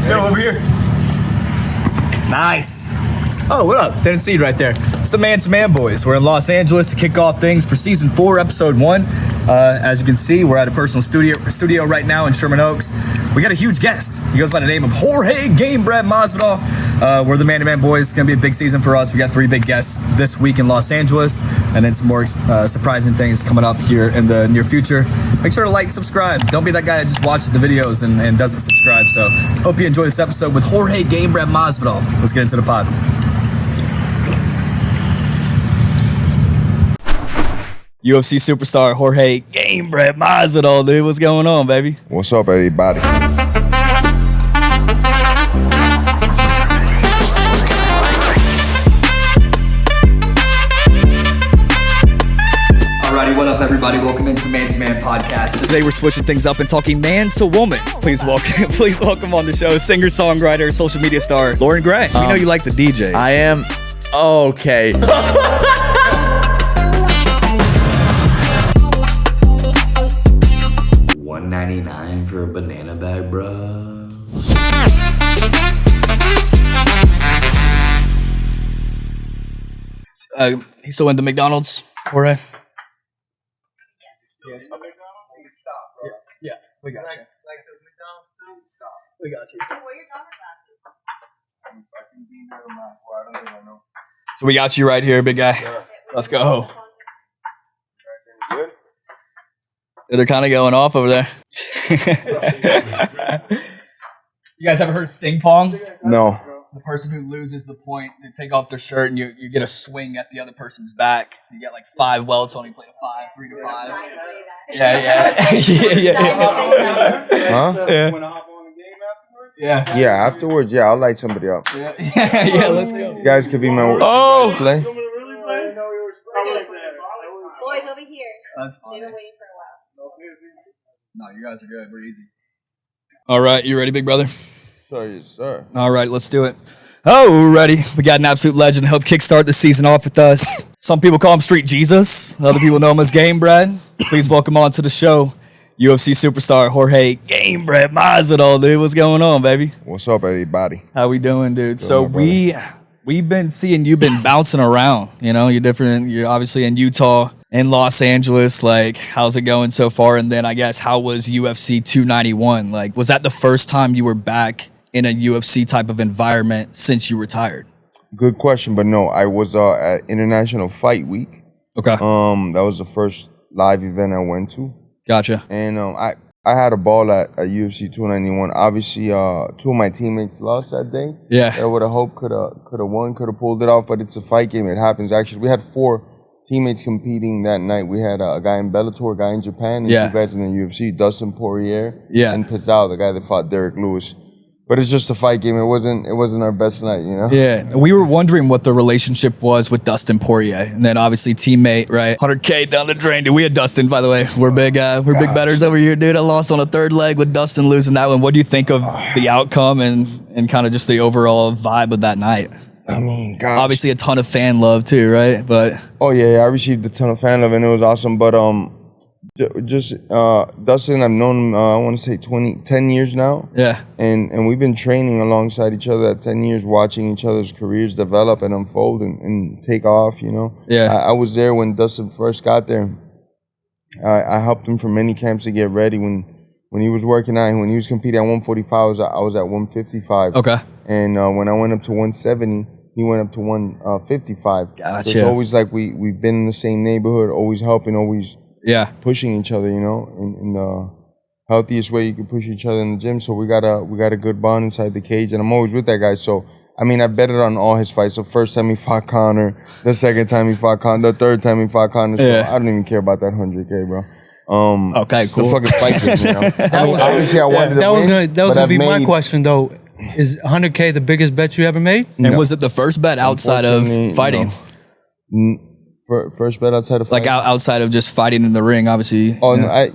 Go over here. Nice. Oh, what up? Didn't see it right there. It's the Man to Man Boys. We're in Los Angeles to kick off things for season 4, episode 1. As you can see, we're at a personal studio right now in Sherman Oaks. We got a huge guest. He goes by the name of Jorge Gamebred Masvidal. We're the Man to Man Boys. It's gonna be a big season for us. We got 3 big guests this week in Los Angeles, and then some more surprising things coming up here in the near future. Make sure to like, subscribe. Don't be that guy that just watches the videos and doesn't subscribe. So hope you enjoy this episode with Jorge Gamebred Masvidal. Let's get into the pod. UFC Superstar Jorge Gamebred Masvidal, dude. What's going on, baby? What's up, everybody? Alrighty, what up, everybody? Welcome into Man to Man Podcast. Today we're switching things up and talking man to woman. Please welcome on the show singer, songwriter, social media star Lauren Gray. We know you like the DJs. I am okay. $1.99 for a banana bag, bro. He's still in the McDonald's, Jorge? Yes. Okay. Yeah, we got you. Like the McDonald's food? Stop. We got you. Wear your Dodger glasses. So we got you right here, big guy. Sure. Let's go. Good? They're kind of going off over there. You guys ever heard of Sting Pong? No. The person who loses the point, they take off their shirt and you get a swing at the other person's back. You get like 5 welts on you, play to 5, 3 to 5. Yeah. Huh? Yeah. Yeah, afterwards, yeah, I'll light somebody up. Yeah, let's go. You guys could be my play. Boys over here. That's fine. They've been waiting for a while. No, you guys are good. We're easy. All right, you ready, big brother? Sorry, sir. All right, let's do it. Oh, ready. We got an absolute legend to help kickstart the season off with us. Some people call him Street Jesus. Other people know him as Gamebred. Please welcome on to the show, UFC Superstar Jorge Gamebred Masvidal, dude. What's going on, baby? What's up, everybody? How we doing, dude? Doing So well, brother. we've been seeing you been bouncing around. You know, you're obviously in Utah, in Los Angeles. Like, how's it going so far? And then I guess, how was UFC 291? Like, was that the first time you were back in a UFC type of environment since you retired? Good question, but no, I was at International Fight Week. Okay. That was the first live event I went to. Gotcha. And I had a ball at UFC 291. Obviously, 2 of my teammates lost that day. Yeah. I would have hoped could have won, could have pulled it off, but it's a fight game. It happens. Actually, we had 4 teammates competing that night. We had a guy in Bellator, a guy in Japan, and 2 guys in the UFC, Dustin Poirier, and Pizzao, the guy that fought Derek Lewis. But it's just a fight game. It wasn't our best night, you know? Yeah. We were wondering what the relationship was with Dustin Poirier. And then obviously teammate, right? 100K down the drain. Dude, we had Dustin, by the way. We're big betters over here, dude. I lost on a 3rd leg with Dustin losing that one. What do you think of the outcome and kind of just the overall vibe of that night? I mean, gosh. Obviously a ton of fan love too, right? But oh yeah, I received a ton of fan love and it was awesome. But Dustin, I've known him, I want to say 10 years now. Yeah. And we've been training alongside each other at 10 years, watching each other's careers develop and unfold and take off, you know? Yeah. I was there when Dustin first got there. I helped him for many camps to get ready. When he was working out, when he was competing at 145, I was at 155. Okay. And when I went up to 170, he went up to 155. Gotcha. So it's always like we've been in the same neighborhood, always helping, always pushing each other, you know, in the healthiest way you can push each other in the gym. So we got a good bond inside the cage, and I'm always with that guy. So I mean, I betted on all his fights. The first time he fought Conor, the second time he fought Conor, the third time he fought Conor. So I don't even care about that 100K, bro. Okay, it's cool. the fucking fight game, you know? I mean, obviously I wanted to win. That was gonna be my question though. Is 100K the biggest bet you ever made? And was it the first bet outside of fighting? No. First bet outside of fighting? Like outside of just fighting in the ring, obviously. Oh, no, I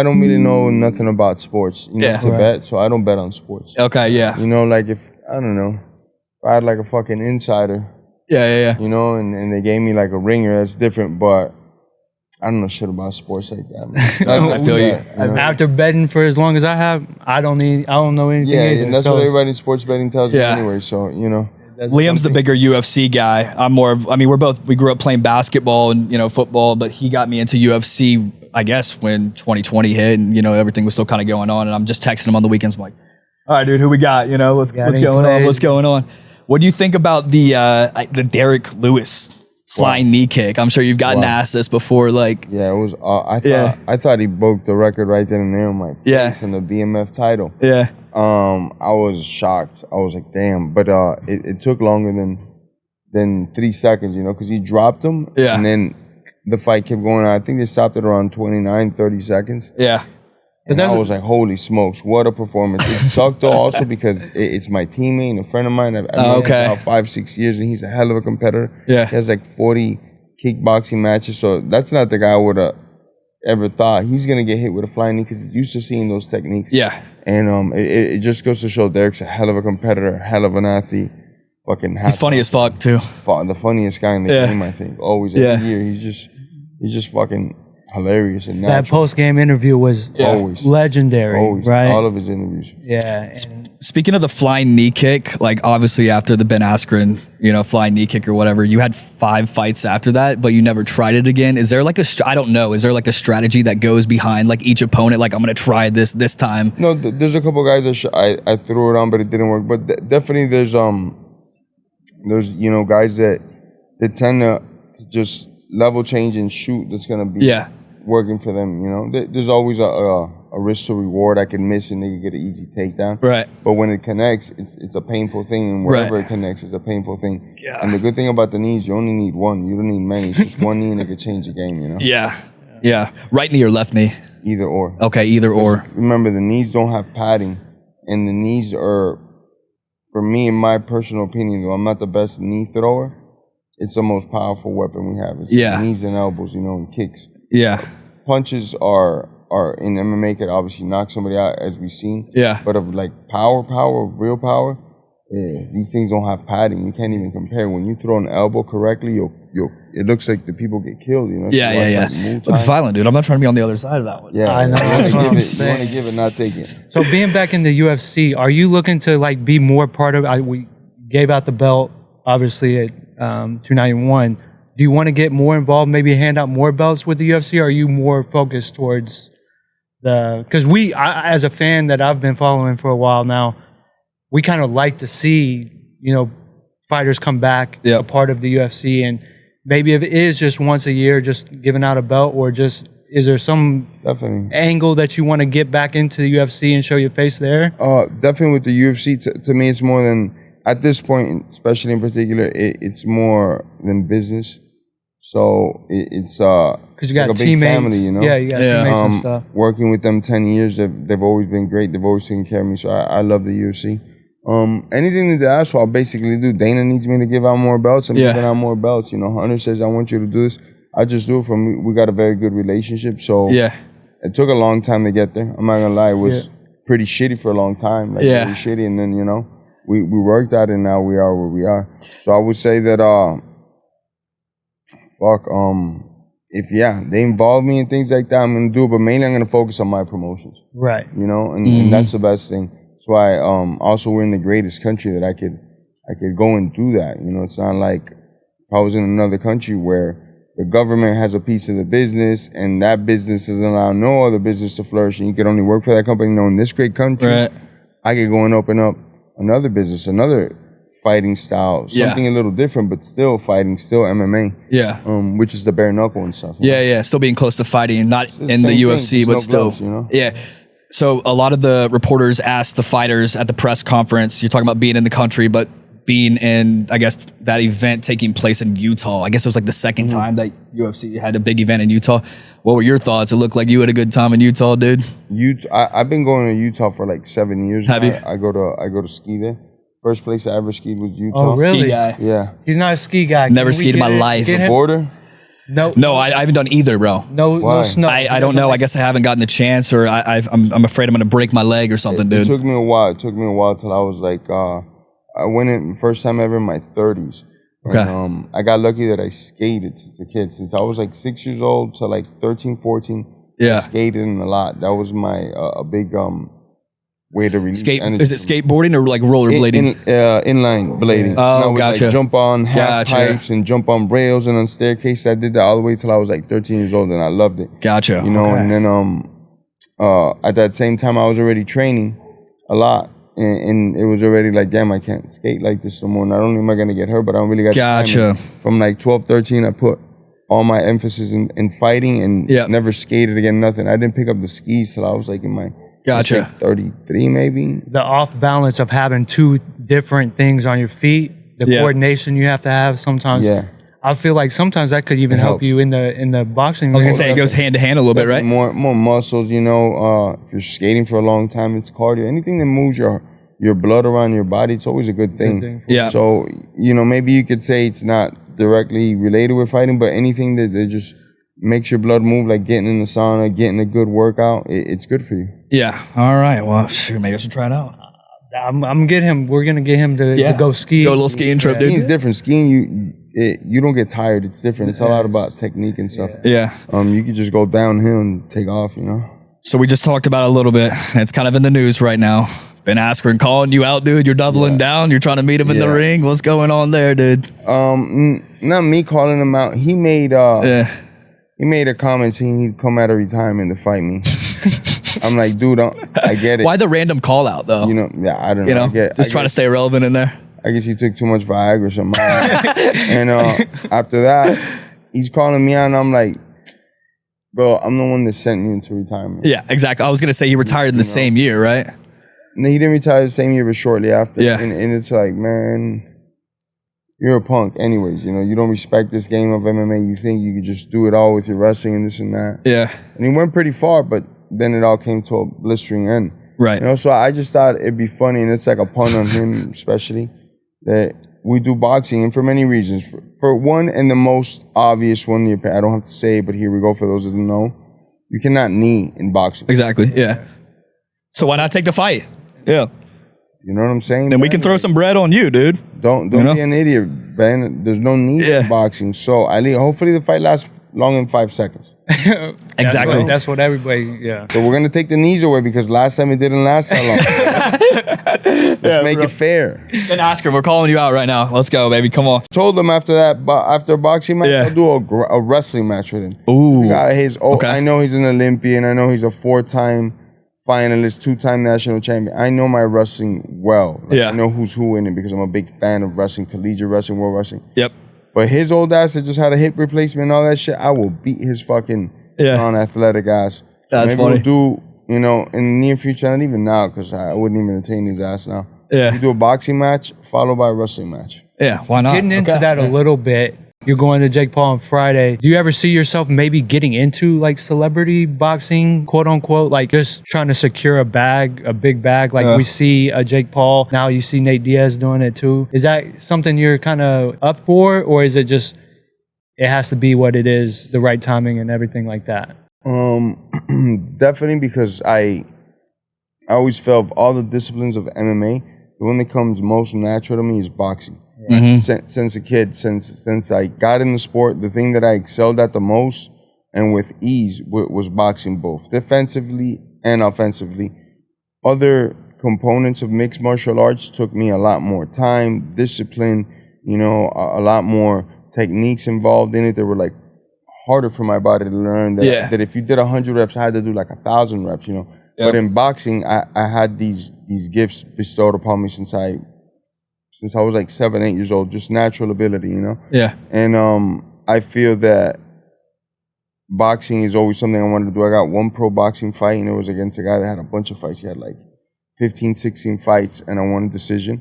don't really know nothing about sports, you know, to bet, so I don't bet on sports. Okay, yeah. You know, like if I had like a fucking insider. Yeah. You know, and they gave me like a ringer, that's different, but I don't know shit about sports like that, man. I feel you. After betting for as long as I have, I don't know anything Yeah, either. and that's So what it's- everybody in sports betting tells me Yeah. anyway. So Liam's the bigger UFC guy. I'm more of, I mean, we grew up playing basketball and, football, but he got me into UFC, I guess, when 2020 hit and, everything was still kind of going on. And I'm just texting him on the weekends. I'm like, all right, dude, who we got? What's Got any going on? plays? What's going on? What do you think about the Derek Lewis flying knee kick? I'm sure you've gotten asked this before. Like, Yeah, it was. Yeah. I thought he broke the record right then and there on my face Yeah. in the BMF title. yeah, I was shocked. I was like, damn. But it took longer than 3 seconds, because he dropped him. Yeah. And then the fight kept going on. I think they stopped it around 29, 30 seconds. yeah, And I was like, holy smokes, what a performance. It sucked though also because it's my teammate and a friend of mine. I've known him for okay. about 5-6 years and he's a hell of a competitor. Yeah. He has like 40 kickboxing matches. So that's not the guy I would have ever thought. He's going to get hit with a flying knee because he's used to seeing those techniques. yeah. And it just goes to show Derek's a hell of a competitor, hell of an athlete. Fucking He's funny as fuck too. the funniest guy in the Yeah. game, I think. Always, Yeah. every year. He's just fucking hilarious and that natural. post game interview was Always. legendary, Always. right? All of his interviews. Yeah. And Speaking of the flying knee kick, like obviously after the Ben Askren, flying knee kick or whatever, you had 5 fights after that, but you never tried it again. Is there like I don't know, is there like a strategy that goes behind like each opponent? Like, I'm going to try this time. No, there's a couple guys that I threw it on, but it didn't work. But definitely there's guys that tend to just level change and shoot. That's gonna be working for them. There's always a risk to reward. I can miss and they can get an easy takedown. Right. But when it connects, it's a painful thing, and wherever it connects, it's a painful thing. Yeah. And the good thing about the knees, you only need one. You don't need many. It's just one knee, and it could change the game. Yeah. Right knee or left knee? Either or. Okay, either or. Remember, the knees don't have padding, and the knees are, for me, in my personal opinion, though I'm not the best knee thrower, it's the most powerful weapon we have. It's knees and elbows, and kicks. Yeah. Punches are in MMA could obviously knock somebody out, as we've seen. Yeah. But of like real power, these things don't have padding. You can't even compare. When you throw an elbow correctly, it looks like the people get killed. Yeah. Looks violent, dude. I'm not trying to be on the other side of that one. Yeah, I know. You want That's to what I'm give it, saying. not take it. so being back in the UFC, are you looking to like be more part of? We gave out the belt, obviously at 291. Do you want to get more involved? Maybe hand out more belts with the UFC? Or are you more focused towards because as a fan that I've been following for a while now, we kind of like to see fighters come back a part of the UFC, and maybe if it is just once a year, just giving out a belt, or just is there some Definitely. angle that you want to get back into the UFC and show your face there? Definitely with the UFC, to me, it's more than, at this point, especially in particular, it's more than business. So it's Because you got like a big teammates. family, Yeah, you got teammates and stuff. Working with them 10 years, they've always been great. They've always taken care of me. So I love the UFC. Anything that they ask for, I'll basically do. Dana needs me to give out more belts. I'm giving out more belts. Hunter says, I want you to do this. I just do it for me. We got a very good relationship. So it took a long time to get there. I'm not going to lie. It was pretty shitty for a long time. Really shitty. And then, we worked at it, and now we are where we are. So I would say that, if they involve me in things like that, I'm gonna do it, but mainly I'm gonna focus on my promotions. Right. And that's the best thing. That's why also we're in the greatest country that I could go and do that. It's not like if I was in another country where the government has a piece of the business and that business doesn't allow no other business to flourish and you could only work for that company. In this great country, I could go and open up another business, another fighting style, something a little different, but still fighting, still MMA. Which is the bare knuckle and stuff. Still being close to fighting, not in the same UFC, thing, but just still. no gloves, So a lot of the reporters asked the fighters at the press conference, you're talking about being in the country, but being in, I guess, that event taking place in Utah. I guess it was like the second time that UFC had a big event in Utah. What were your thoughts? It looked like you had a good time in Utah, dude. I've been going to Utah for like 7 years. Have you? I go to ski there. First place I ever skied was Utah. Oh, really? Ski guy. Yeah. He's not a ski guy. Never Can we skied in get my it- life. get him? Border? No, I haven't done either, bro. no Why? snow. I don't know. I guess I haven't gotten the chance, or I'm afraid I'm going to break my leg or something, It dude. took me a while. It took me a while till I was like, I went in first time ever in my 30s. Okay. And, I got lucky that I skated since a kid. Since I was like 6 years old to like 13, 14, I skated a lot. That was my a big way to release energy. Is it skateboarding or like rollerblading? Inline blading. Oh, and I would, gotcha. Like, jump on half pipes and jump on rails and on staircases. I did that all the way till I was like 13 years old, and I loved it. Gotcha. You know, and then at that same time, I was already training a lot. And it was already like, damn, I can't skate like this no more. Not only am I going to get hurt, but I don't really got Gotcha. From like 12, 13, I put all my emphasis in fighting and never skated again, nothing. I didn't pick up the skis till I was like in my 33 maybe. The off balance of having two different things on your feet, the coordination you have to have sometimes. Yeah. I feel like sometimes that could even help you in the boxing. I was gonna say it goes hand to hand a little bit, right? More muscles, you know. If you're skating for a long time, it's cardio. Anything that moves your blood around your body, it's always a good thing. Yeah. So, you know, maybe you could say it's not directly related with fighting, but anything that just makes your blood move, like getting in the sauna, getting a good workout, it's good for you. Yeah. All right. Well, sure. Maybe I should try it out. I'm getting him. We're gonna get him to go ski. Go a little skiing trip, dude. Skiing's different. Skiing, you don't get tired. It's different. It's a lot about technique and stuff. Yeah. You can just go downhill and take off, you know. So we just talked about it a little bit. And it's kind of in the news right now. Ben Askren calling you out, dude. You're doubling down. You're trying to meet him in the ring. What's going on there, dude? Not me calling him out. He made he made a comment saying he'd come out of retirement to fight me. I'm like, dude, I get it. Why the random call out though? You know, I don't know. You know, just trying to stay relevant in there. I guess he took too much Viagra or something. And after that, he's calling me out, and I'm like, bro, I'm the one that sent you into retirement. Yeah, exactly. I was gonna say he retired in the same year, right? And he didn't retire the same year, but shortly after. Yeah. And it's like, man, you're a punk anyways. You know, you don't respect this game of MMA. You think you could just do it all with your wrestling and this and that. Yeah. And he went pretty far, but then it all came to a blistering end. Right. You know, so I just thought it'd be funny, and it's like a pun on him especially, that we do boxing, and for many reasons. For one, and the most obvious one, I don't have to say it, but here we go for those that don't know. You cannot knee in boxing. Exactly, yeah. So why not take the fight? Yeah. You know what I'm saying? Then we can throw some bread on you, dude. Don't be an idiot, Ben. There's no need in boxing. So hopefully the fight lasts long in 5 seconds. Exactly. That's what everybody, So we're going to take the knees away because last time it didn't last that long. Let's make it fair. Ben Askren, we're calling you out right now. Let's go, baby. Come on. Told him after a boxing match, I'll do a wrestling match with him. Ooh. He got I know he's an Olympian. I know he's a 4-time finalist, 2-time national champion. I know my wrestling well. I know who's who in it because I'm a big fan of wrestling, collegiate wrestling, world wrestling. Yep. But his old ass that just had a hip replacement and all that shit, I will beat his fucking non-athletic ass. So that's maybe funny. We'll do, you know, in the near future, not even now, because I wouldn't even entertain his ass now. Yeah. We do a boxing match followed by a wrestling match. Yeah, why not? Getting into that a little bit. You're going to Jake Paul on Friday. Do you ever see yourself maybe getting into like celebrity boxing, quote unquote, like just trying to secure a big bag? Like we see Jake Paul. Now you see Nate Diaz doing it too. Is that something you're kind of up for, or is it just, it has to be what it is, the right timing and everything like that? Definitely, because I always felt of all the disciplines of MMA, the one that comes most natural to me is boxing. Since a kid, since I got in the sport, the thing that I excelled at the most and with ease was boxing, both defensively and offensively. Other components of mixed martial arts took me a lot more time, discipline, you know, a lot more techniques involved in it that were like harder for my body to learn. That if you did 100 reps, I had to do like 1,000 reps, you know. But in boxing, I had these gifts bestowed upon me since I was like 7, 8 years old, just natural ability, you know? Yeah. And I feel that boxing is always something I wanted to do. I got one pro boxing fight, and it was against a guy that had a bunch of fights. He had like 15, 16 fights, and I won a decision.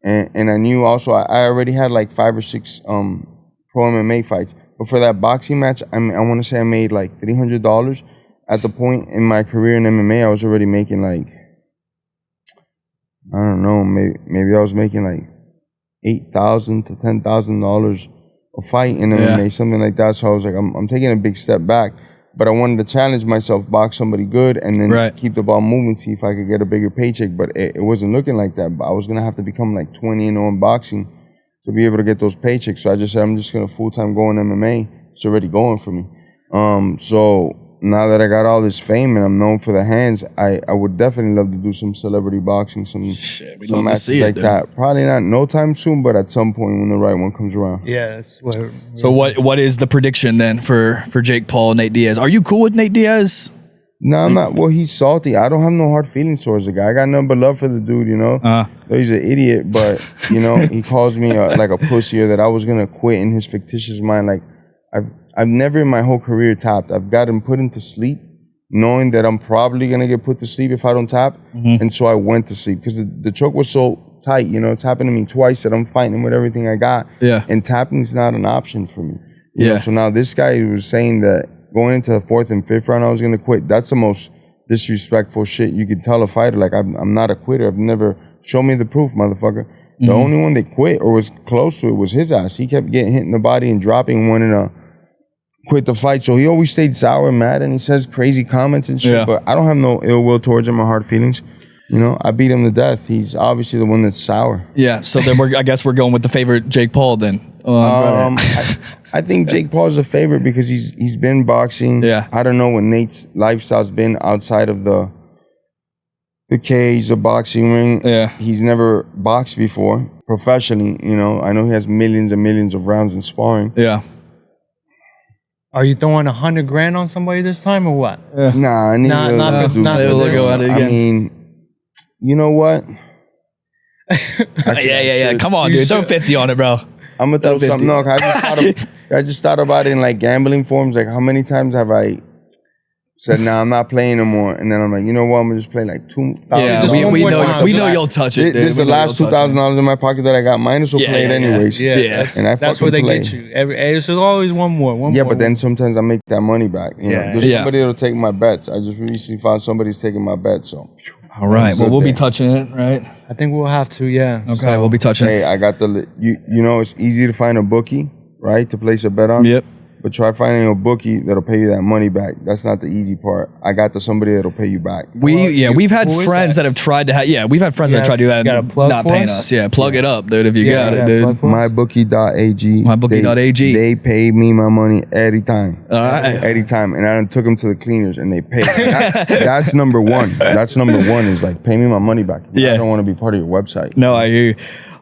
And I knew also I already had like 5 or 6 pro MMA fights. But for that boxing match, I want to say I made like $300. At the point in my career in MMA, I was already making like, I don't know, maybe I was making like $8,000 to $10,000 a fight in MMA, something like that. So I was like, I'm taking a big step back, but I wanted to challenge myself, box somebody good, and then keep the ball moving, see if I could get a bigger paycheck. But it wasn't looking like that. But I was gonna have to become like 20-0 in boxing to be able to get those paychecks. So I just said, I'm just going to full-time go in MMA. It's already going for me. So now that I got all this fame and I'm known for the hands, I would definitely love to do some celebrity boxing, some matches like that. Probably not no time soon, but at some point when the right one comes around. Yeah, that's what. So what is the prediction then for Jake Paul, Nate Diaz? Are you cool with Nate Diaz? No, I'm not. Well, he's salty. I don't have no hard feelings towards the guy. I got nothing but love for the dude, you know. Though he's an idiot, but, you know, he calls me like a pussy, or that I was going to quit in his fictitious mind. Like, I've never in my whole career tapped. I've got him put into sleep, knowing that I'm probably going to get put to sleep if I don't tap. And so I went to sleep because the choke was so tight, you know. It's happened to me twice that I'm fighting him with everything I got. Yeah. And tapping's not an option for me. You know? So now this guy was saying that going into the 4th and 5th round, I was going to quit. That's the most disrespectful shit you could tell a fighter. Like, I'm not a quitter. I've never... Show me the proof, motherfucker. The only one that quit or was close to it was his ass. He kept getting hit in the body and dropping one and quit the fight. So he always stayed sour and mad, and he says crazy comments and shit. But I don't have no ill will towards him or hard feelings. You know, I beat him to death. He's obviously the one that's sour. Yeah, so then I guess we're going with the favorite Jake Paul then. I think Jake Paul's a favorite because he's been boxing. Yeah. I don't know what Nate's lifestyle's been outside of the cage, the boxing ring. Yeah. He's never boxed before professionally, you know. I know he has millions and millions of rounds in sparring. Yeah. Are you throwing $100,000 on somebody this time or what? Nah, I need to do not that. for this. I mean, you know what? Yeah. Come on, dude. Throw 50 on it, bro. I'm gonna throw something. No, I just thought about it in like gambling forms. Like, how many times have I said, "Nah, I'm not playing no more," and then I'm like, you know what? I'm gonna just play like $2,000. Yeah, we know you'll touch it. This is the last $2,000 in my pocket that I got. Minus will play it anyways. Yeah. And that's where they get you. There's always one more. But then sometimes I make that money back. You know? There's somebody that'll take my bets. I just recently found somebody's taking my bet. So, all right. Well, we'll be touching it, right? I think we'll have to. Yeah. Okay, so, we'll be touching it. Hey, I got you know, it's easy to find a bookie, right, to place a bet on. Yep. But try finding a bookie that'll pay you that money back. That's not the easy part. I got somebody that'll pay you back. We've had friends that have tried to we've had friends that try to do that and not paying us. Yeah, plug it up, dude, if you got it, dude. Mybookie.ag. Mybookie.ag. They pay me my money every time. All right. Every time. And I took them to the cleaners and they paid. That's number one. That's number one, is like, pay me my money back. I don't want to be part of your website. No, I hear you.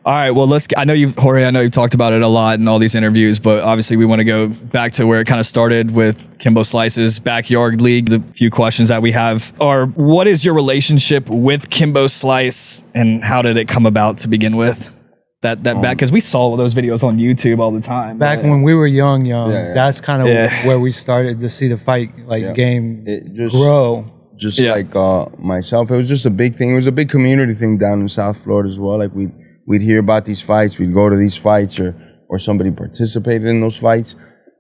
All right, well, Jorge, I know you've talked about it a lot in all these interviews, but obviously we want to go back to where it kind of started with Kimbo Slice's Backyard League. The few questions that we have are, what is your relationship with Kimbo Slice and how did it come about to begin with? That back, because we saw those videos on YouTube all the time. Back when we were young, that's kind of where we started to see the fight game grow. Just like myself, it was just a big thing. It was a big community thing down in South Florida as well. Like, we'd hear about these fights, we'd go to these fights, or somebody participated in those fights.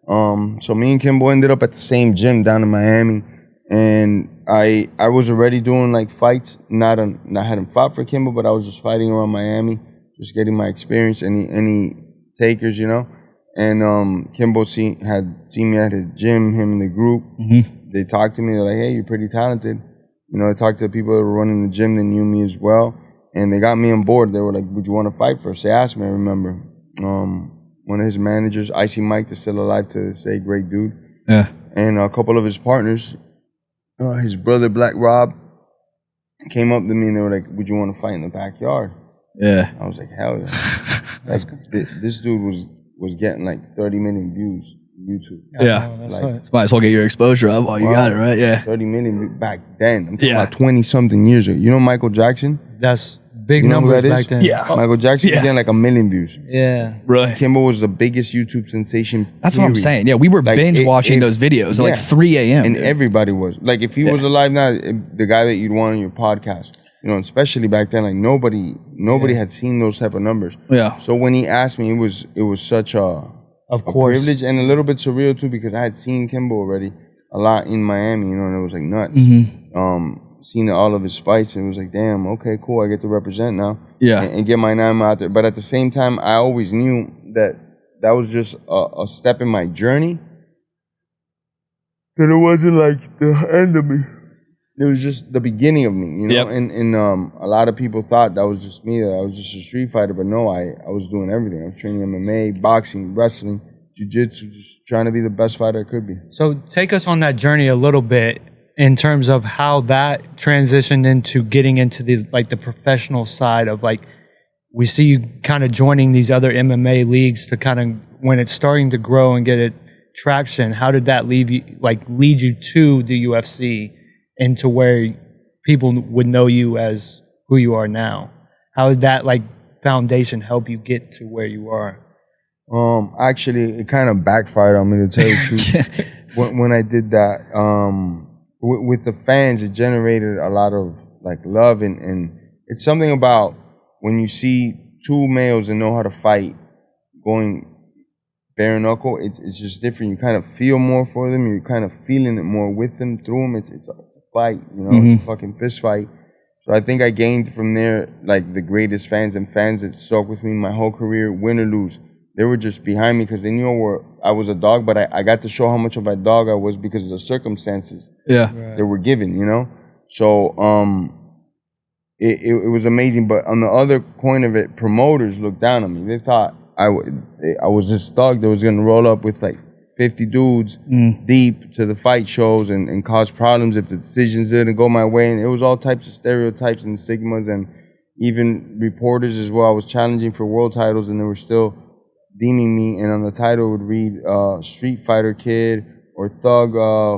So me and Kimbo ended up at the same gym down in Miami, and I was already doing like fights. I hadn't fought for Kimbo, but I was just fighting around Miami, just getting my experience. Any takers, you know? And Kimbo had seen me at his gym, him and the group. They talked to me. They're like, "Hey, you're pretty talented." You know, I talked to the people that were running the gym that knew me as well. And they got me on board. They were like, "Would you want to fight for us?" They asked me, I remember. One of his managers, Icy Mike, that's still alive to this day, great dude. Yeah. And a couple of his partners, his brother, Black Rob, came up to me and they were like, "Would you want to fight in the backyard?" Yeah. I was like, hell yeah. This dude was getting like 30 million views on YouTube. Might as well get your exposure up while you got it, right? Yeah. 30 million back then. I'm talking about 20-something years ago. You know Michael Jackson? That's big numbers back then. Yeah. Michael Jackson was getting like 1 million views. Yeah. Really? Kimbo was the biggest YouTube sensation. That's what I'm saying. Yeah, we were binge watching those videos at like 3 a.m. And everybody was. Like, if he was alive now, the guy that you'd want on your podcast, you know, especially back then, like nobody had seen those type of numbers. Yeah. So when he asked me, it was such a privilege and a little bit surreal too, because I had seen Kimbo already a lot in Miami, you know, and it was like nuts. Seen all of his fights, and it was like, damn, okay, cool, I get to represent now. Yeah. And get my name out there. But at the same time, I always knew that was just a step in my journey. That it wasn't like the end of me. it was just the beginning of me, you know. Yep. And a lot of people thought that was just me, that I was just a street fighter, but no, I was doing everything. I was training MMA, boxing, wrestling, jiu-jitsu, just trying to be the best fighter I could be. So take us on that journey a little bit in terms of how that transitioned into getting into the professional side of we see you kind of joining these other MMA leagues to kind of when it's starting to grow and get it traction. How did that lead you to the UFC and to where people would know you as who you are now? How did that foundation help you get to where you are? Actually, it kind of backfired on me, to tell you the truth. when I did that, with the fans, it generated a lot of love, and it's something about when you see two males that know how to fight going bare knuckle. It's just different. You kind of feel more for them. You're kind of feeling it more with them, through them. It's a fight, you know. It's a fucking fist fight. So I think I gained from there the greatest fans, and fans that stuck with me my whole career, win or lose. They were just behind me because they knew I was a dog, but I got to show how much of a dog I was because of the circumstances that were given, you know? So it was amazing. But on the other point of it, promoters looked down on me. They thought I was this thug that was going to roll up with 50 dudes deep to the fight shows and cause problems if the decisions didn't go my way. And it was all types of stereotypes and stigmas, and even reporters as well. I was challenging for world titles and they were still deeming me, and on the title would read street fighter kid or thug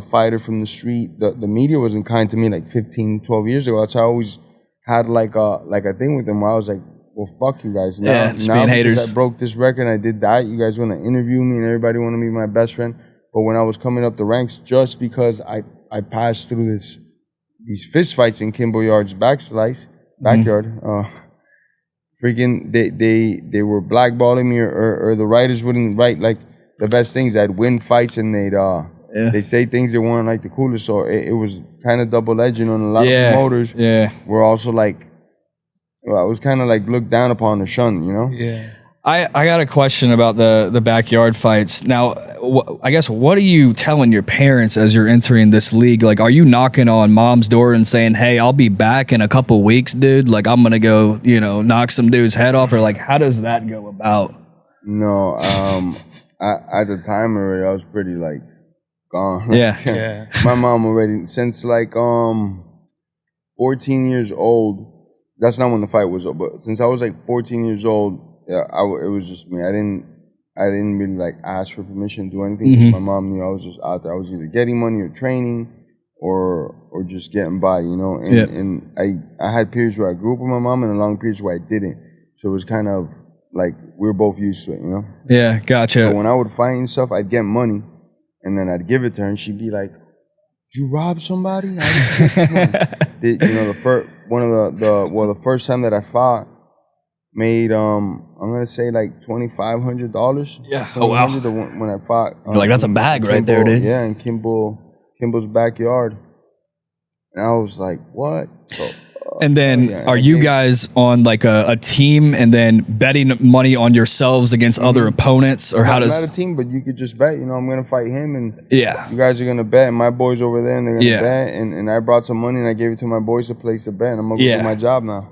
fighter from the street. The media wasn't kind to me 15, 12 years ago. That's how I always had a thing with them where I was well, fuck you guys. Now just being haters. I broke this record and I did that, you guys want to interview me and everybody want to be my best friend. But when I was coming up the ranks, just because I passed through these fist fights in Kimbo Yard's backyard, freaking they were blackballing me, or the writers wouldn't write the best things. I'd win fights and they'd say things that weren't the coolest. So it was kind of double-edged, and a lot of promoters were also I was kind of looked down upon or shunned, you know? Yeah. I got a question about the backyard fights. Now, I guess, what are you telling your parents as you're entering this league? Are you knocking on mom's door and saying, hey, I'll be back in a couple weeks, dude? I'm going to go, knock some dude's head off? Or how does that go about? No, at the time already, I was pretty gone. Yeah. My mom already, since 14 years old, that's not when the fight was up, but since I was 14 years old, it was just me. I didn't really ask for permission to do anything. Because my mom knew I was just out there. I was either getting money or training, or just getting by, you know. And I had periods where I grew up with my mom, and long periods where I didn't. So it was kind of we were both used to it, you know. Yeah, gotcha. So when I would fight and stuff, I'd get money, and then I'd give it to her, and she'd be like, "Did you rob somebody?" The first time that I fought, made I'm gonna say $2,500. Yeah. Oh wow. When I fought, You're that's a bag right there, dude. Yeah, in Kimbo's backyard, and I was like, what? So, and then are you guys on a team and then betting money on yourselves against other opponents, or how does? Not a team, but you could just bet. You know, I'm gonna fight him, and yeah, you guys are gonna bet. And my boys over there, and they're gonna bet. And I brought some money and I gave it to my boys to place a bet. And I'm gonna go do my job now.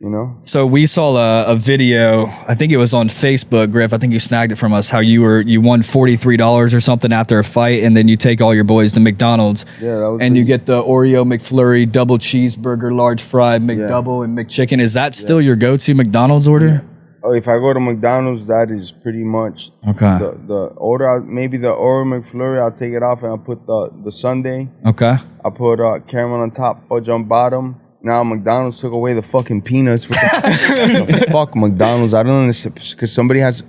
You know. So we saw a video. I think it was on Facebook, Griff. I think you snagged it from us. How you won $43 or something after a fight, and then you take all your boys to McDonald's. Yeah, that was. And you get the Oreo McFlurry, double cheeseburger, large fry, McDouble, and McChicken. Is that still your go-to McDonald's order? Oh, if I go to McDonald's, that is pretty much okay. The order. Maybe the Oreo McFlurry, I'll take it off and I'll put the sundae. Okay. I'll put caramel on top, fudge on bottom. Now McDonald's took away the fucking peanuts. What the fuck, McDonald's? I don't understand. Because somebody's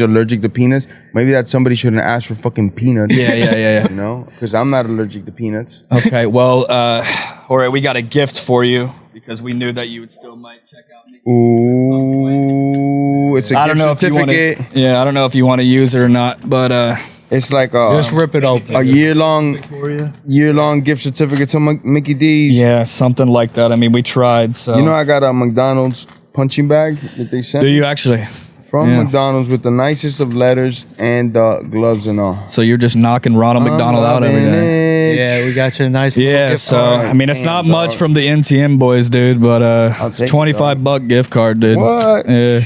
allergic to peanuts. Maybe that somebody shouldn't ask for fucking peanuts. Yeah. You know? Because I'm not allergic to peanuts. Okay, well, Jorge, we got a gift for you because we knew that you would still might check out. Ooh, it's a gift certificate. I don't know if you want to use it or not, but it's just rip it open. A year-long gift certificate to Mickey D's. Yeah, something like that. I mean, we tried. So I got a McDonald's punching bag that they sent. Do you actually? From Yeah. McDonald's with the nicest of letters and gloves and all. So you're just knocking Ronald McDonald out every day. Yeah, we got you a nice little Yeah, gift so card. I mean, it's Damn, not much dog. from the MTM boys, dude, but take it, $25 gift card, dude. What? Yeah,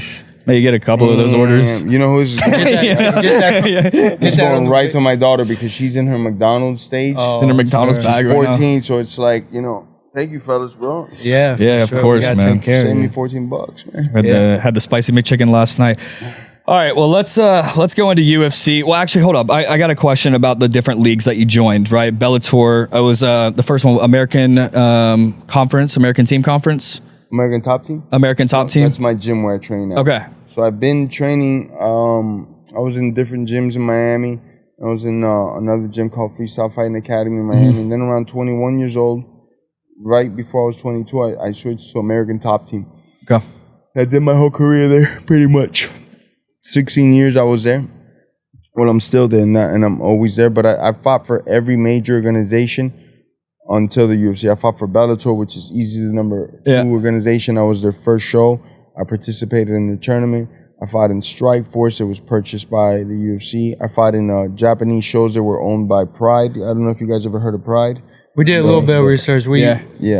maybe get a couple of those orders. You know who's it's going right to my daughter because she's in her McDonald's stage. It's in her McDonald's She's bag right now. 14, so it's like, you know, thank you, fellas, bro. Yeah, for Yeah, of sure. course, We gotta man. take care of Save you. me $14, man. Had the spicy McChicken last night. All right, well let's go into UFC. Well, actually, hold up. I got a question about the different leagues that you joined. Right, Bellator. I was the first one, American Conference, American Team Conference, American Top Team? American Top Team. That's my gym where I train now. Okay. So I've been training. I was in different gyms in Miami. I was in another gym called Freestyle Fighting Academy in Miami. And then around 21 years old, right before I was 22, I switched to American Top Team. Okay. I did my whole career there, pretty much. 16 years I was there. Well, I'm still there, and I'm always there. But I fought for every major organization until the UFC. I fought for Bellator, which is easily the number 2 organization. I was their first show. I participated in the tournament. I fought in Strike Force. It was purchased by the UFC. I fought in Japanese shows that were owned by Pride. I don't know if you guys ever heard of Pride. We did a little bit of research. We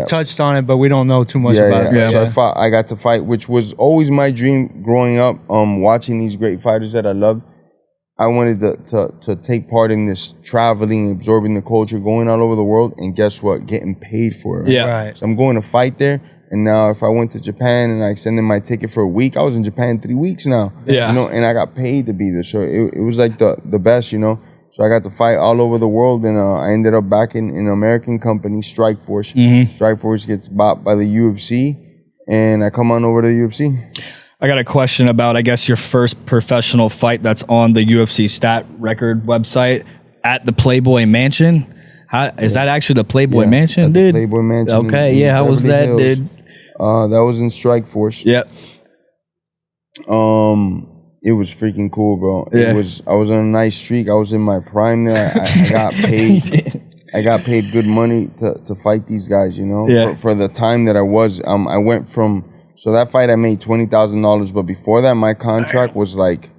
touched on it, but we don't know too much about it. So I got to fight, which was always my dream growing up, watching these great fighters that I loved. I wanted to take part in this traveling, absorbing the culture, going all over the world, and guess what? Getting paid for it. Yeah. Right. So I'm going to fight there, and now if I went to Japan and I extended my ticket for a week, I was in Japan 3 weeks now. Yeah. You know, and I got paid to be there. So it was like the best, you know. So I got to fight all over the world, and I ended up back in an American company, Strike Force. Strike Force gets bought by the UFC, and I come on over to the UFC. I got a question about, I guess, your first professional fight that's on the UFC stat record website at the Playboy Mansion. Is that actually the Playboy Mansion, at the dude? Playboy Mansion. Okay, in how was that, Beverly Hills. dude? That was in Strike Force. Yep. It was freaking cool, bro. Yeah. I was on a nice streak. I was in my prime there. I got paid. I got paid good money to fight these guys, you know. Yeah. For the time that I was, I went from. So that fight I made $20,000, but before that my contract was like,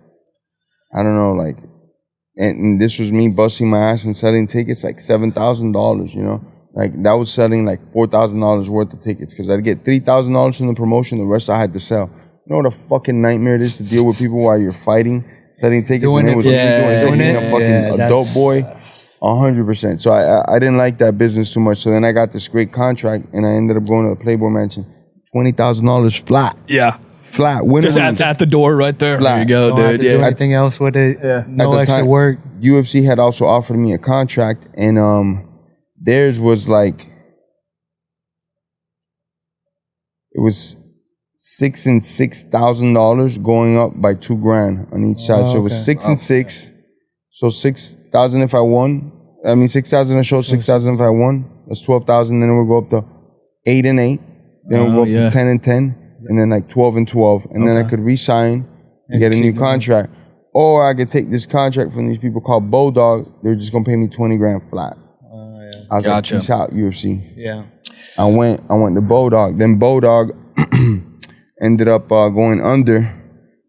I don't know, like, and this was me busting my ass and selling tickets like $7,000, you know. Like that was selling like $4,000 worth of tickets because I'd get $3,000 from the promotion. The rest I had to sell. You know what a fucking nightmare it is to deal with people while you're fighting, selling tickets, Doing and it it, was me doing it. It's like doing being it. a fucking Yeah, adult that's- boy. 100%. So I didn't like that business too much. So then I got this great contract, and I ended up going to the Playboy Mansion. $20,000 flat. Yeah. Flat. Winner Just winnings. at the door right there. Flat. There you go, Don't have dude. to do Yeah. anything else with it. No At the extra time, work. UFC had also offered me a contract, and theirs was like, it was $6,000 and $6,000 going up by $2,000 on each side. So it was 6 and 6. So 6,000 if I won. I mean 6,000 a show, 6,000 if I won. That's 12,000. Then it would go up to 8 and 8. Then it would go up to 10 and 10. And then like 12 and 12. And then I could re-sign and get a new contract. Or I could take this contract from these people called Bulldog. They're just gonna pay me $20,000 flat. I was Gotcha. like, peace out, UFC. Yeah. I went to Bulldog. Then Bulldog ended up going under.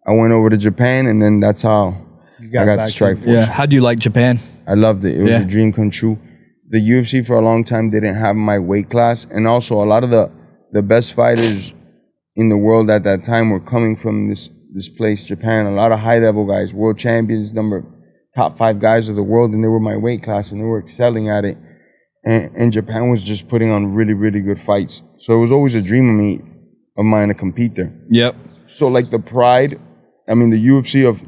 I went over to Japan, and then that's how I got back the to- Strike Force. Yeah. How do you like Japan? I loved it. It was Yeah. a dream come true. The UFC for a long time didn't have my weight class, and also a lot of the best fighters in the world at that time were coming from this place, Japan. A lot of high level guys, world champions, top 5 guys of the world, and they were my weight class, and they were excelling at it. And Japan was just putting on really, really good fights. So it was always a dream of mine to compete there. Yep. So like the Pride, I mean the UFC of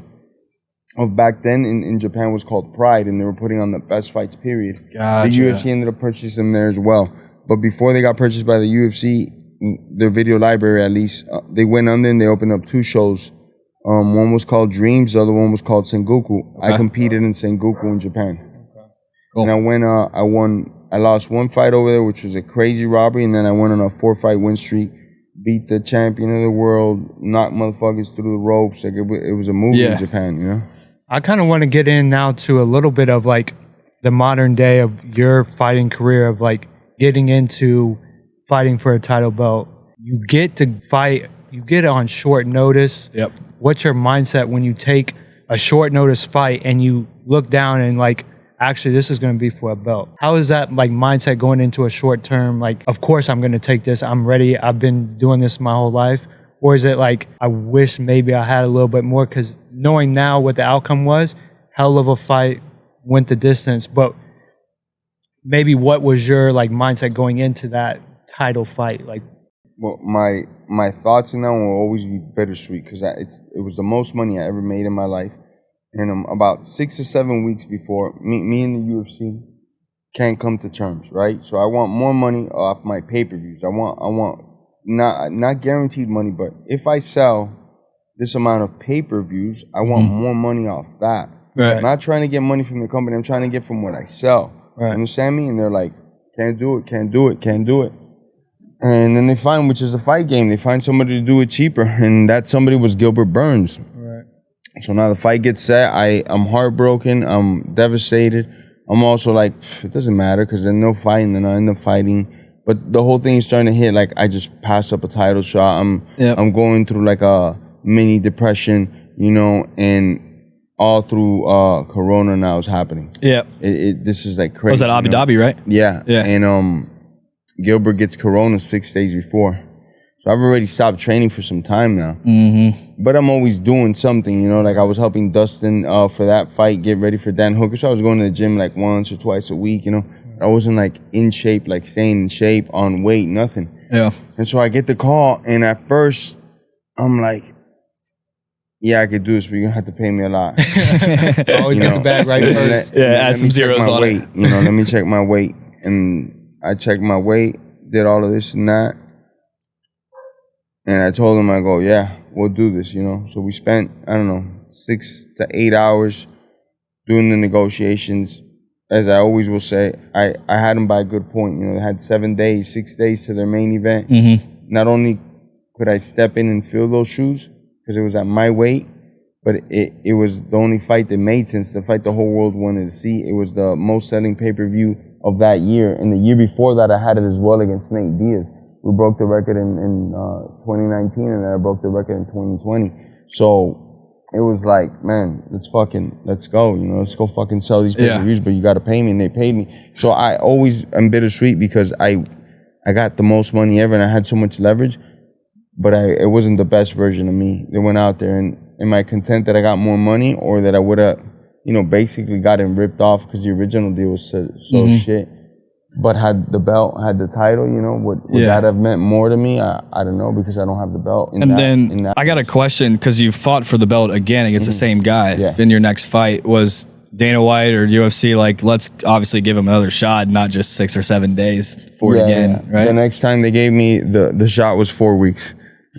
back then in Japan was called Pride, and they were putting on the best fights, period. Gotcha. The UFC ended up purchasing them there as well. But before they got purchased by the UFC, their video library at least, they went under and they opened up 2 shows. One was called Dreams, the other one was called Sengoku. I competed in Sengoku in Japan. Cool. And I lost 1 fight over there, which was a crazy robbery, and then I went on a 4-fight win streak, beat the champion of the world, knocked motherfuckers through the ropes. Like it was a movie in Japan, you know? I kind of want to get in now to a little bit of like the modern day of your fighting career, of like getting into fighting for a title belt. You get to fight, you get it on short notice. Yep. what's your mindset when you take a short notice fight and you look down and like, actually, this is going to be for a belt? How is that like mindset going into a short term? Like, of course I'm going to take this. I'm ready. I've been doing this my whole life. Or is it like, I wish maybe I had a little bit more, because knowing now what the outcome was, hell of a fight, went the distance, but maybe what was your like mindset going into that title fight? Like, well, my thoughts in that one will always be bittersweet, because it was the most money I ever made in my life. And about 6 or 7 weeks before, me and the UFC can't come to terms, right? So I want more money off my pay-per-views. I want not guaranteed money, but if I sell this amount of pay-per-views, I want more money off that. Right. I'm not trying to get money from the company. I'm trying to get from what I sell. Right. You understand me? And they're like, can't do it. And then they find, which is a fight game, they find somebody to do it cheaper. And that somebody was Gilbert Burns. right. So now the fight gets set. I'm heartbroken. I'm devastated. I'm also like, it doesn't matter, because there's no fighting. Then I end up fighting. But the whole thing is starting to hit. Like, I just passed up a title shot. I'm going through like a mini depression, you know, and all through Corona now is happening. Yeah. This is like crazy. Was that Abu Dhabi, right? Yeah. Yeah. And Gilbert gets Corona 6 days before. So I've already stopped training for some time now. Mm-hmm. But I'm always doing something, you know. Like, I was helping Dustin for that fight, get ready for Dan Hooker. So I was going to the gym like once or twice a week, you know. I wasn't like in shape, like staying in shape, on weight, nothing. Yeah. And so I get the call, and at first I'm like, yeah, I could do this, but you're gonna have to pay me a lot. Always get the bag right first. Add some zeros on weight. it. You know, let me check my weight. And I checked my weight, did all of this and that. And I told him, I go, yeah, we'll do this, you know. So we spent, I don't know, 6 to 8 hours doing the negotiations. As I always will say, I had them by a good point. You know, they had 6 days to their main event. Mm-hmm. Not only could I step in and fill those shoes, because it was at my weight, but it was the only fight that made sense, the fight the whole world wanted to see. It was the most selling pay-per-view of that year. And the year before that, I had it as well against Nate Diaz. We broke the record in 2019, and then I broke the record in 2020. So it was like, man, let's go, you know, let's go fucking sell these pay-per-views, but you got to pay me, and they paid me. So I always am bittersweet, because I got the most money ever, and I had so much leverage, but it wasn't the best version of me that went out there. And am I content that I got more money, or that I would have, you know, basically gotten ripped off because the original deal was so shit? But had the belt, had the title, you know, would that have meant more to me? I don't know, because I don't have the belt. I got a question, because you fought for the belt again against the same guy in your next fight. Was Dana White or UFC like, let's obviously give him another shot, not just 6 or 7 days for it again, right? The next time they gave me the shot was 4 weeks.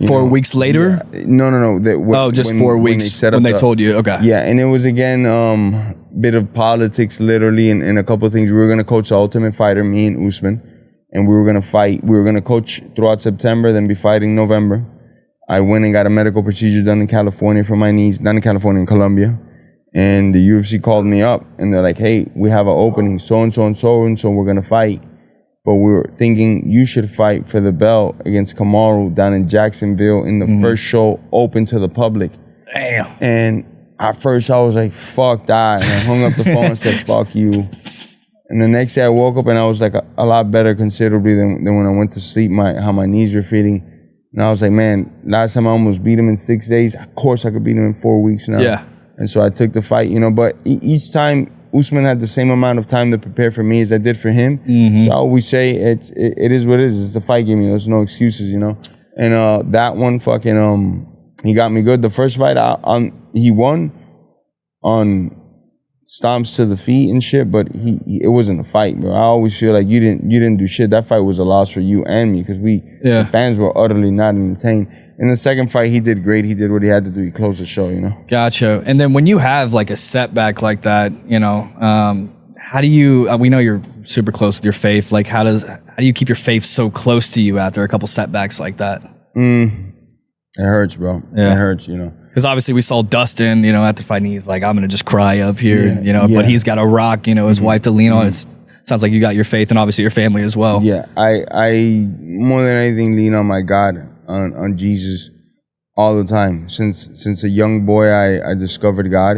4 weeks later? Yeah. No. Just 4 weeks when they told you. Okay. Yeah, and it was again bit of politics, literally, and a couple of things. We were gonna coach the Ultimate Fighter, me and Usman, and we were gonna fight. We were gonna coach throughout September, then be fighting November. I went and got a medical procedure done in California for my knees, not in California, in Colombia. And the UFC called me up, and they're like, "Hey, we have an opening, so and so and so and so. We're gonna fight." But we were thinking you should fight for the belt against Kamaru down in Jacksonville in the first show open to the public. Damn. And at first I was like, fuck that. And I hung up the phone and said, fuck you. And the next day I woke up and I was like a lot better considerably than when I went to sleep, how my knees were feeling. And I was like, man, last time I almost beat him in 6 days. Of course I could beat him in 4 weeks now. Yeah. And so I took the fight, you know, but each time Usman had the same amount of time to prepare for me as I did for him. Mm-hmm. So I always say it is what it is. It's a fight game, you know. There's no excuses, you know. And that one fucking he got me good. The first fight he won on stomps to the feet and shit, but it wasn't a fight, bro. I always feel like you didn't do shit. That fight was a loss for you and me, because the fans were utterly not entertained. In the second fight, he did great. He did what he had to do. He closed the show, you know. Gotcha. And then when you have like a setback like that, you know, how do you? We know you're super close with your faith. Like, how do you keep your faith so close to you after a couple setbacks like that? It hurts, bro. Yeah. It hurts, you know. Because obviously we saw Dustin, you know, after fighing, he's like, I'm gonna just cry up here, you know. But he's got a rock, you know, his wife to lean on. It sounds like you got your faith, and obviously your family as well. Yeah, I more than anything lean on my God, on Jesus, all the time. Since a young boy, I discovered God,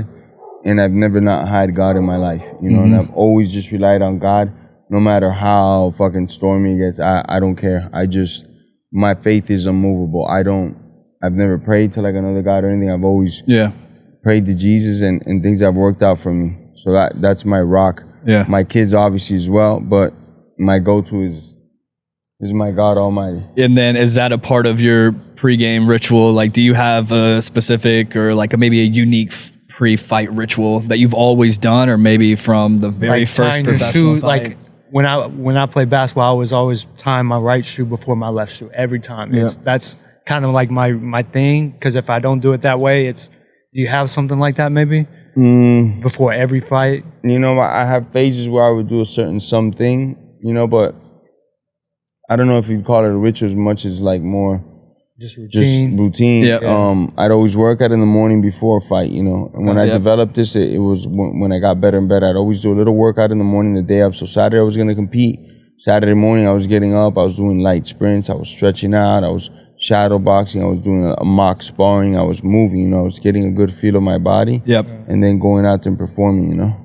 and I've never not had God in my life, you know, and I've always just relied on God, no matter how fucking stormy it gets. I don't care. My faith is unmovable. I've never prayed to like another God or anything. I've always prayed to Jesus, and things have worked out for me. So that's my rock. Yeah. My kids obviously as well, but my go-to is my God Almighty. And then is that a part of your pregame ritual? Like, do you have a specific or like maybe a unique pre-fight ritual that you've always done, or maybe from the very first professional fight? Like when I play basketball, I was always tying my right shoe before my left shoe every time. That's kind of like my thing, because if I don't do it that way, do you have something like that maybe? Before every fight? You know, I have phases where I would do a certain something, you know, but I don't know if you'd call it a ritual as much as like more just routine. Yeah. I'd always work out in the morning before a fight, you know. And when I developed this, it was when I got better and better. I'd always do a little workout in the morning the day of. So Saturday I was going to compete. Saturday morning I was getting up. I was doing light sprints. I was stretching out. I was shadow boxing. I was doing a mock sparring. I was moving, you know. I was getting a good feel of my body. Yep. And then going out there and performing, you know.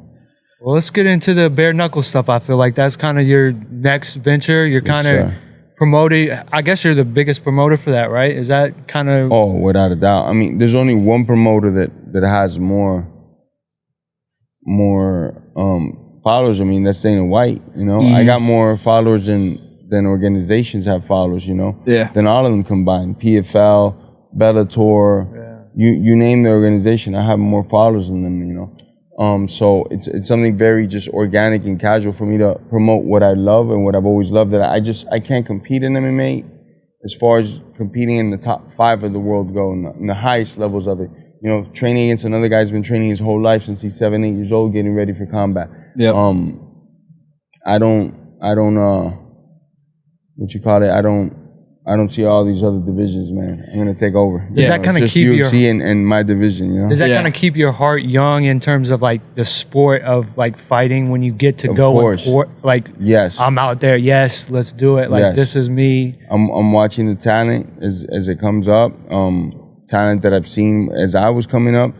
Well, let's get into the bare knuckle stuff. I feel like that's kind of your next venture. You're kind of promoting. I guess you're the biggest promoter for that, right? Is that kind of? Oh, without a doubt. I mean, there's only one promoter that has more followers. I mean, that's Dana White. You know, I got more followers than organizations have followers. You know, than all of them combined. PFL, Bellator, you name the organization, I have more followers than them. You know. So it's something very just organic and casual for me to promote what I love and what I've always loved, that I can't compete in MMA as far as competing in the top 5 of the world go, in the highest levels of it. You know, training against another guy's been training his whole life since he's 7, 8 years old, getting ready for combat. Yep. I don't I don't see all these other divisions, man. I'm gonna take over. Does that kind of keep UFC and my division, you know? Does that kind of keep your heart young in terms of like the sport of like fighting, when you get to go and like, yes, I'm out there, yes, let's do it. Like this is me. I'm watching the talent as it comes up. Talent that I've seen as I was coming up,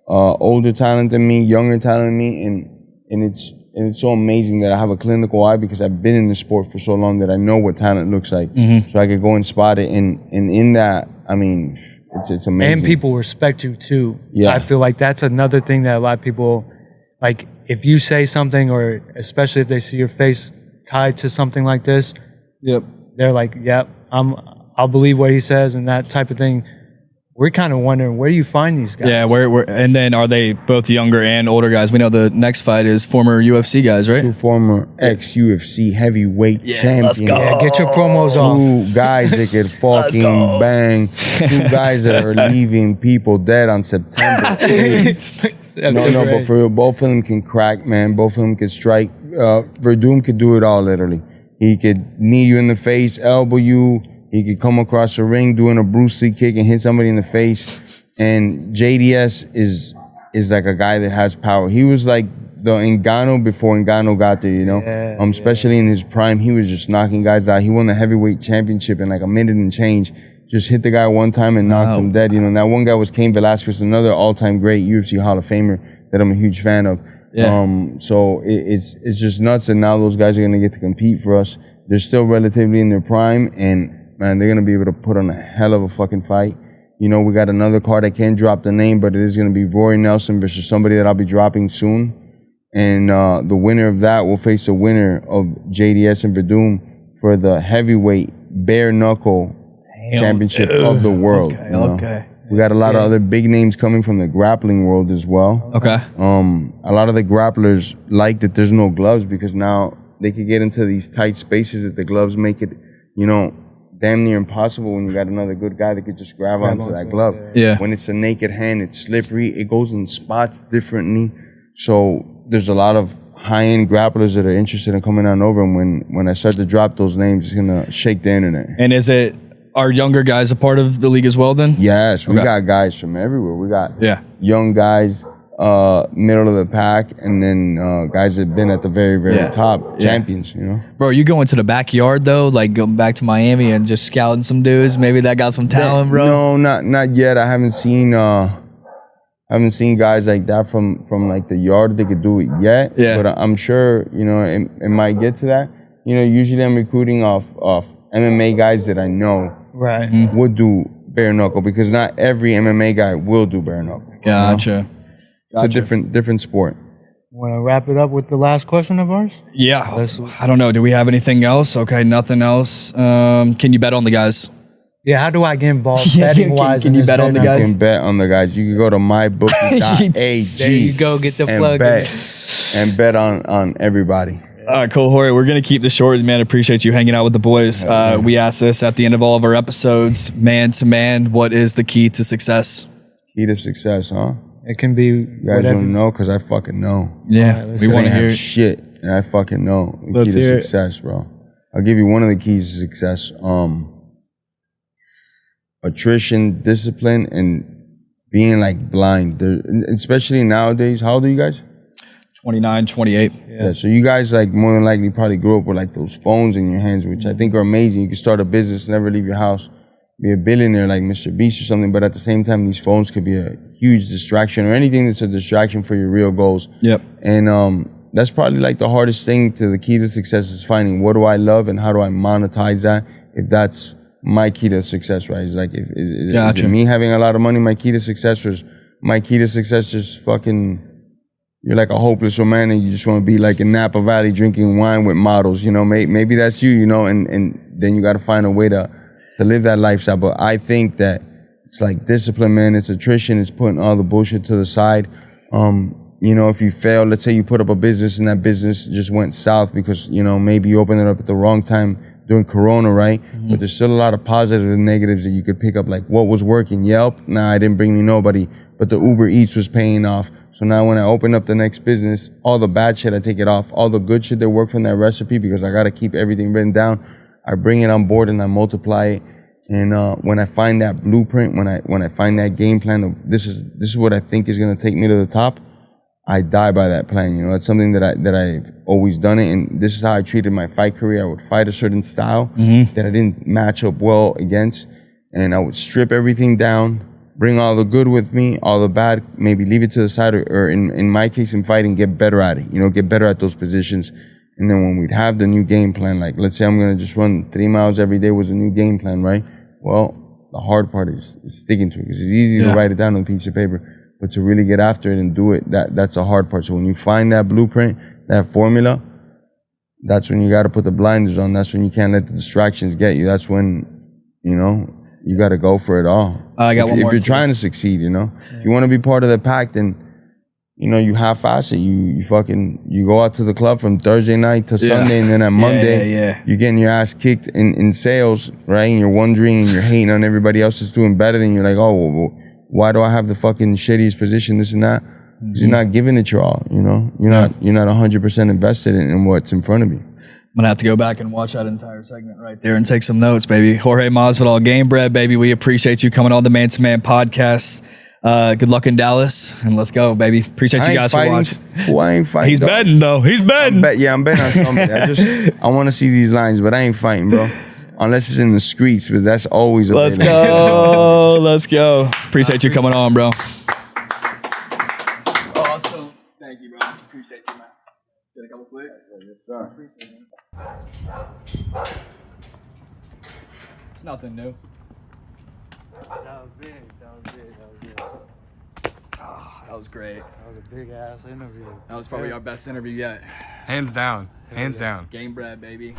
older talent than me, younger talent than me, and it's so amazing that I have a clinical eye, because I've been in the sport for so long that I know what talent looks like. So I could go and spot it. And in that, I mean, it's amazing. And people respect you too. Yeah. I feel like that's another thing that a lot of people, like if you say something, or especially if they see your face tied to something like this, they're like, yep, I'll believe what he says, and that type of thing. We're kind of wondering, where do you find these guys? Yeah, and then are they both younger and older guys? We know the next fight is former UFC guys, right? 2 former ex-UFC heavyweight champions. Let's go. Yeah, get your promos off. 2 guys that could fucking bang. 2 guys that are leaving people dead on September 8th. No, but for real, both of them can crack, man. Both of them can strike. Verdum could do it all, literally. He could knee you in the face, elbow you. He could come across the ring doing a Bruce Lee kick and hit somebody in the face. And JDS is like a guy that has power. He was like the Ngannou before Ngannou got there, you know? Especially in his prime, he was just knocking guys out. He won the heavyweight championship in like a minute and change. Just hit the guy one time and knocked him dead. You know, and that one guy was Cain Velasquez, another all-time great UFC Hall of Famer that I'm a huge fan of. So it's just nuts, and now those guys are gonna get to compete for us. They're still relatively in their prime, and man, they're going to be able to put on a hell of a fucking fight. You know, we got another card. I can't drop the name, but it is going to be Rory Nelson versus somebody that I'll be dropping soon. And the winner of that will face the winner of JDS and Verdum for the heavyweight bare knuckle championship of the world. We got a lot of other big names coming from the grappling world as well. A lot of the grapplers like that there's no gloves, because now they could get into these tight spaces that the gloves make it, you know, damn near impossible when you got another good guy that could just grab onto that glove. When it's a naked hand, it's slippery. It goes in spots differently. So there's a lot of high-end grapplers that are interested in coming on over. And when I start to drop those names, it's going to shake the internet. And are younger guys a part of the league as well then? Yes, we got guys from everywhere. We got young guys, middle of the pack, and then guys that have been at the very, very top, champions, you know. Bro, you going to the backyard though, like going back to Miami and just scouting some dudes? Maybe that got some talent, bro. No, not yet. I haven't seen guys like that from like the yard. They could do it yet. Yeah. But I'm sure, you know, it might get to that. You know, usually I'm recruiting off MMA guys that I know would do bare knuckle, because not every MMA guy will do bare knuckle. Gotcha. You know? It's a different sport. Want to wrap it up with the last question of ours? Yeah. I don't know. Do we have anything else? Okay, nothing else. Can you bet on the guys? Yeah, how do I get involved betting wise? Can you bet on the guys? You can bet on the guys. You can go to mybookie.ag. There you go, get the plug. And bet on everybody. All right, cool, Jorge. We're going to keep this short. Man, appreciate you hanging out with the boys. We ask this at the end of all of our episodes. Man to man, what is the key to success? Key to success, huh? It can be You guys don't know, because I fucking know. Yeah, we want to hear it. Shit, and I fucking know. The key to success, bro. I'll give you one of the keys to success. Attrition, discipline, and being like blind. Especially nowadays. How old are you guys? 29, 28. Yeah, so you guys like more than likely probably grew up with like those phones in your hands, which I think are amazing. You can start a business, never leave your house, be a billionaire like Mr. Beast or something, but at the same time, these phones could be a huge distraction, or anything that's a distraction for your real goals. Yep. And that's probably like the hardest thing to the key to success, is finding what do I love and how do I monetize that, if that's my key to success, right? It's like, is it me having a lot of money my key to success, or is my key to success just fucking, you're like a hopeless romantic and you just want to be like in Napa Valley drinking wine with models, you know? Maybe that's you, you know, and then you got to find a way to live that lifestyle. But I think that it's like discipline, man. It's attrition. It's putting all the bullshit to the side. You know, if you fail, let's say you put up a business and that business just went south because, you know, maybe you opened it up at the wrong time during Corona, right? Mm-hmm. But there's still a lot of positives and negatives that you could pick up. Like, what was working? Yelp? Nah, I didn't bring me nobody. But the Uber Eats was paying off. So now when I open up the next business, all the bad shit, I take it off. All the good shit that worked from that recipe, because I got to keep everything written down, I bring it on board and I multiply it. And when I find that blueprint, when I find that game plan of this is what I think is gonna take me to the top, I die by that plan. You know, it's something that I've always done it, and this is how I treated my fight career. I would fight a certain style that I didn't match up well against, and I would strip everything down, bring all the good with me, all the bad, maybe leave it to the side, or in my case in fighting, get better at it. You know, get better at those positions. And then when we'd have the new game plan, like let's say I'm gonna just run 3 miles every day was a new game plan, right? Well, the hard part is sticking to it, because it's easy to write it down on a piece of paper, but to really get after it and do it, that's the hard part. So when you find that blueprint, that formula, that's when you got to put the blinders on. That's when you can't let the distractions get you. That's when, you know, you got to go for it all. I got one more. If you're trying to succeed, you know, if you want to be part of the pack, then, you know, you half-ass it. You go out to the club from Thursday night to Sunday, and then at Monday, you're getting your ass kicked in sales, right? And you're wondering and you're hating on everybody else that's doing better than you. Like, oh, well, why do I have the fucking shittiest position, this and that? Because you're not giving it your all, you know? You're not 100% invested in what's in front of you. I'm gonna have to go back and watch that entire segment right there and take some notes, baby. Jorge Masvidal, Gamebred, baby. We appreciate you coming on the Man to Man podcast. Good luck in Dallas, and let's go, baby. Appreciate you guys for watching. Well, I ain't fighting. He's betting, though. He's betting. I'm betting on something. I want to see these lines, but I ain't fighting, bro. Unless it's in the streets, but that's always a Let's go. Let's go. Appreciate you coming on, bro. Awesome. Thank you, bro. Appreciate you, man. Get a couple flicks? Yes, sir. It's nothing new. That was big. Oh, that was great. That was a big ass interview. That was probably our best interview yet. Hands down. Hands down. Gamebred, baby.